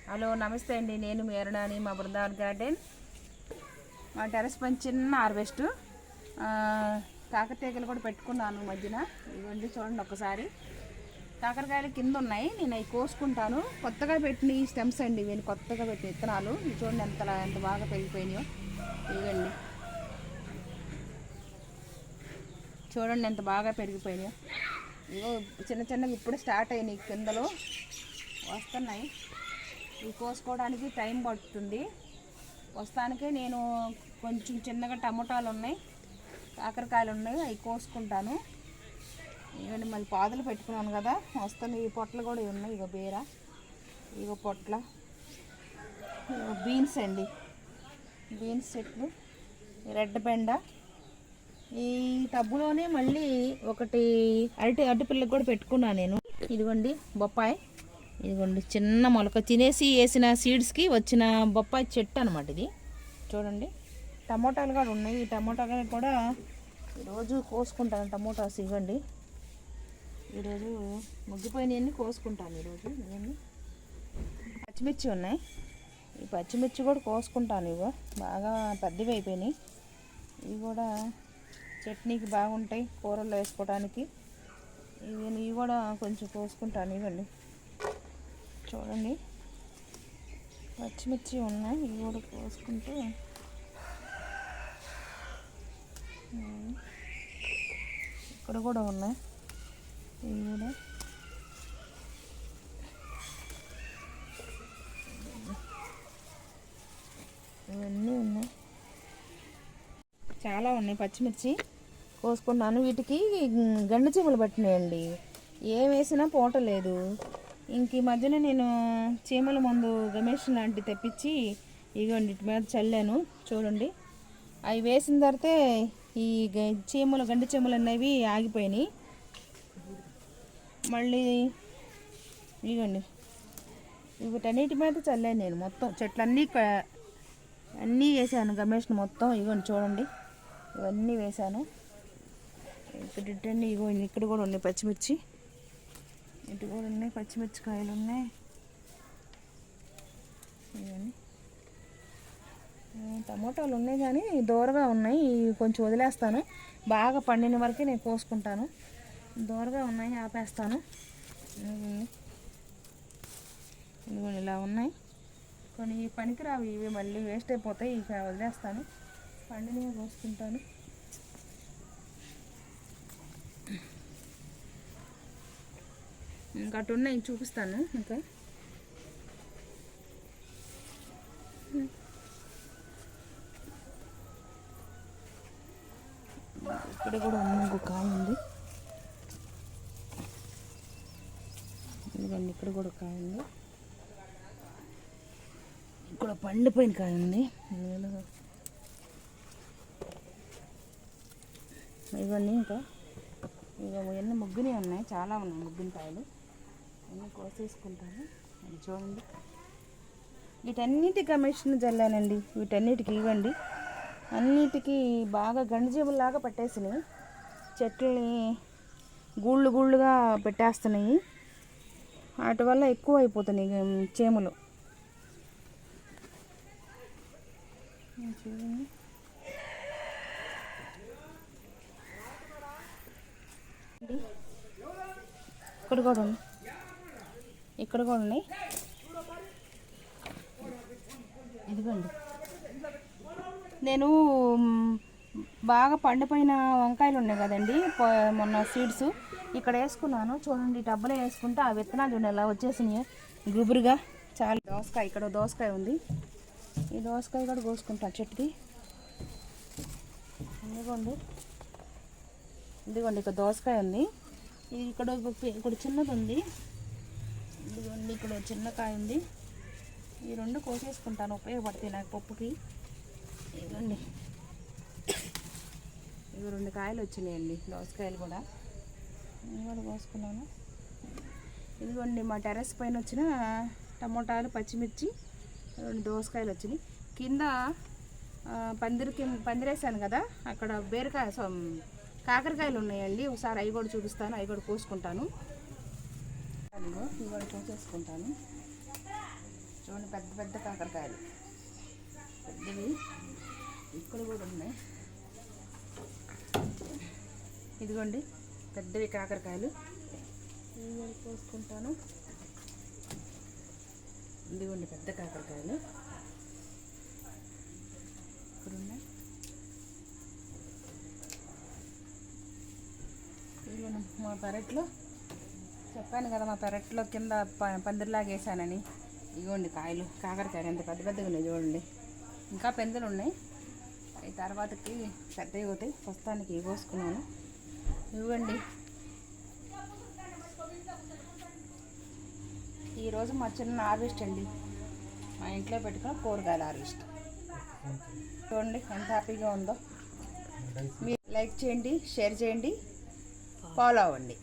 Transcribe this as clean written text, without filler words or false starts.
Hello నమస్తే అండి, నేను మీ అరుణాని. మా బృందావన్ గార్డెన్, మా టెర్రస్ పైన చిన్న హార్వెస్ట్ కాకరతీగలు కూడా పెట్టుకున్నాను మధ్యన. ఇవన్నీ చూడండి ఒకసారి. కాకరకాయలు కింద ఉన్నాయి, నేను అవి కోసుకుంటాను. కొత్తగా పెట్టిన ఈ స్టెమ్స్ అండి, ఇవి కొత్తగా పెట్టిన విత్తనాలు. ఇవి చూడండి ఎంత బాగా పెరిగిపోయినాయో. ఇవ్వండి చూడండి ఎంత బాగా పెరిగిపోయినాయో. ఇగో చిన్న చిన్నవి ఇప్పుడు స్టార్ట్ అయినాయి, కిందలో వస్తున్నాయి. ఇవి కోసుకోవడానికి టైం పడుతుంది. వస్తానికే నేను కొంచెం చిన్నగా టమోటాలు ఉన్నాయి, కాకరకాయలు ఉన్నాయి, అవి కోసుకుంటాను. ఇవన్నీ మళ్ళీ పాదులు పెట్టుకున్నాను కదా, వస్తాను. ఈ పొట్లు కూడా ఉన్నాయి, ఇగో బీర, ఇగో పొట్ల, ఇగో బీన్స్ అండి, బీన్స్ చెట్లు, రెడ్ బెండ. ఈ టబ్బులోనే మళ్ళీ ఒకటి అరటిపిల్లకి కూడా పెట్టుకున్నాను నేను. ఇదిగోండి బొప్పాయి, ఇదిగోండి చిన్న మొలక తినేసి వేసిన సీడ్స్కి వచ్చిన బొప్పాయి చెట్టు అనమాట ఇది. చూడండి టమోటాలు కూడా ఉన్నాయి. ఈ టమోటాలు కూడా ఈరోజు కోసుకుంటాను. టమోటాస్ ఇవ్వండి, ఈరోజు ముగ్గిపోయినవన్నీ కోసుకుంటాను ఈరోజు. ఇవన్నీ పచ్చిమిర్చి ఉన్నాయి, ఈ పచ్చిమిర్చి కూడా కోసుకుంటాను. ఇవో బాగా పెద్దవి అయిపోయినాయి. ఇవి కూడా చట్నీకి బాగుంటాయి, కూరల్లో వేసుకోవడానికి. ఇవి కూడా కొంచెం కోసుకుంటాను. ఇవ్వండి చూడండి పచ్చిమిర్చి ఉన్నాయి, ఇవి కూడా కోసుకుంటూ. ఇక్కడ కూడా ఉన్నాయి, ఇవి కూడా. ఇవన్నీ ఉన్నాయి, చాలా ఉన్నాయి పచ్చిమిర్చి కోసుకున్నాను. వీటికి గండు చీమలు పట్టినాయండి, ఏం వేసినా పోవటలేదు. ఇంక ఈ మధ్యన నేను చీమల మందు గమేషన్ లాంటివి తెప్పించి ఇగోండి వీటి మీద చల్లాను. చూడండి అవి వేసిన తర్వాత ఈ గండు చీమలు అనేవి ఆగిపోయినాయి. మళ్ళీ ఇగోండి వీటన్నిటి మీద చల్లాను నేను. మొత్తం చెట్లన్నీ అన్నీ వేసాను గమేషన్ మొత్తం. ఇగోండి చూడండి ఇవన్నీ వేసాను. ఇక్కడ కూడా ఉన్నాయి పచ్చిమిర్చి, ఇటు కూడా ఉన్నాయి పచ్చిమిర్చికాయలు ఉన్నాయి. ఇవన్నీ టమోటాలు ఉన్నాయి కానీ దూరగా ఉన్నాయి, కొంచెం వదిలేస్తాను. బాగా పండిన వరకే నేను కోసుకుంటాను. దూరగా ఉన్నాయి ఆపేస్తాను. ఇదిగోండి ఇలా ఉన్నాయి. కొన్ని పనికిరావు, ఇవి మళ్ళీ వేస్ట్ అయిపోతాయి, ఇక వదిలేస్తాను. పండినవి కోసుకుంటాను. ఇంకా అటు ఉన్నాయి చూపిస్తాను. ఇంకా ఇక్కడ కూడా ఇంకో కాయ ఉంది. ఇదిగోండి ఇక్కడ కూడా కాయ ఉంది, ఇక్కడ పండిపోయిన కాయ ఉంది. ఇవన్నీ ఇంకా ఇవన్నీ ముగ్గునే ఉన్నాయి, చాలా ఉన్నాయి ముగ్గుని కాయలు. అన్నీ కోసేసుకుంటాను. అది చూడండి వీటన్నిటి కమిషన్ జల్లానండి. వీటన్నిటికి ఇవ్వండి, అన్నిటికీ బాగా గండుజీవుల్లాగా పట్టేసినాయి. చెట్లని గూళ్ళుగా పెట్టేస్తున్నాయి, వాటి వల్ల ఎక్కువ అయిపోతున్నాయి చీమలు. చూడండి ఇక్కడ కూడా ఉన్నాయి, ఇక్కడ కూడా ఉన్నాయి. ఇదిగోండి నేను బాగా పండిపోయిన వంకాయలు ఉన్నాయి కదండి, మొన్న సీడ్స్ ఇక్కడ వేసుకున్నాను. చూడండి డబ్బులో వేసుకుంటే ఆ విత్తనాలు చూడండి ఎలా వచ్చేసినాయి గుబురుగా. చాలా దోసకాయ, ఇక్కడ దోసకాయ ఉంది, ఈ దోసకాయ కూడా కోసుకుంటాను చెట్టుది. ఇదిగోండి ఇక్కడ దోసకాయ ఉంది, ఇది ఇక్కడ చిన్నది ఉంది. ఇదిగోండి ఇక్కడ చిన్న కాయ ఉంది. ఈ రెండు కోసేసుకుంటాను, ఉపయోగపడతాయి నాకు పప్పుకి. ఇదిగోండి ఇవి 2 కాయలు వచ్చినాయండి, దోసకాయలు కూడా. ఇవి కూడా కోసుకున్నాను. ఇదిగోండి మా టెర్రస్ పైన వచ్చిన టమోటాలు, పచ్చిమిర్చి, 2 దోసకాయలు వచ్చినాయి. కింద పందిరేసాను కదా, అక్కడ కాకరకాయలు ఉన్నాయండి. ఒకసారి అవి కూడా చూపిస్తాను, అవి కూడా కోసుకుంటాను. ఇవి కూడా కోసేసుకుంటాను. చూడండి పెద్ద పెద్ద కాకరకాయలు, పెద్దవి ఇక్కడ కూడా ఉన్నాయి. ఇదిగోండి పెద్దవి కాకరకాయలు, ఇవి కోసుకుంటాను. ఇదిగోండి పెద్ద కాకరకాయలు ఇక్కడ ఉన్నాయి. ఇదిగోండి మా పెరట్లో చెప్పాను కదా, మా పెరట్లో కింద పందిరిలాగా వేసానని. ఇదిగోండి కాయలు, కాకరకాయలు ఎంత పెద్ద పెద్దగా ఉన్నాయి చూడండి. ఇంకా పెందులు ఉన్నాయి, అవి తర్వాతకి పెద్దవి అవుతాయి. ప్రస్తుతానికి ఇవి కోసుకున్నాను. ఇవ్వండి ఈరోజు మా చిన్న హార్వెస్ట్ అండి, మా ఇంట్లో పెట్టుకున్న కూరగాయల హార్వెస్ట్. చూడండి ఎంత హ్యాపీగా ఉందో. మీరు లైక్ చేయండి, షేర్ చేయండి, ఫాలో అవ్వండి.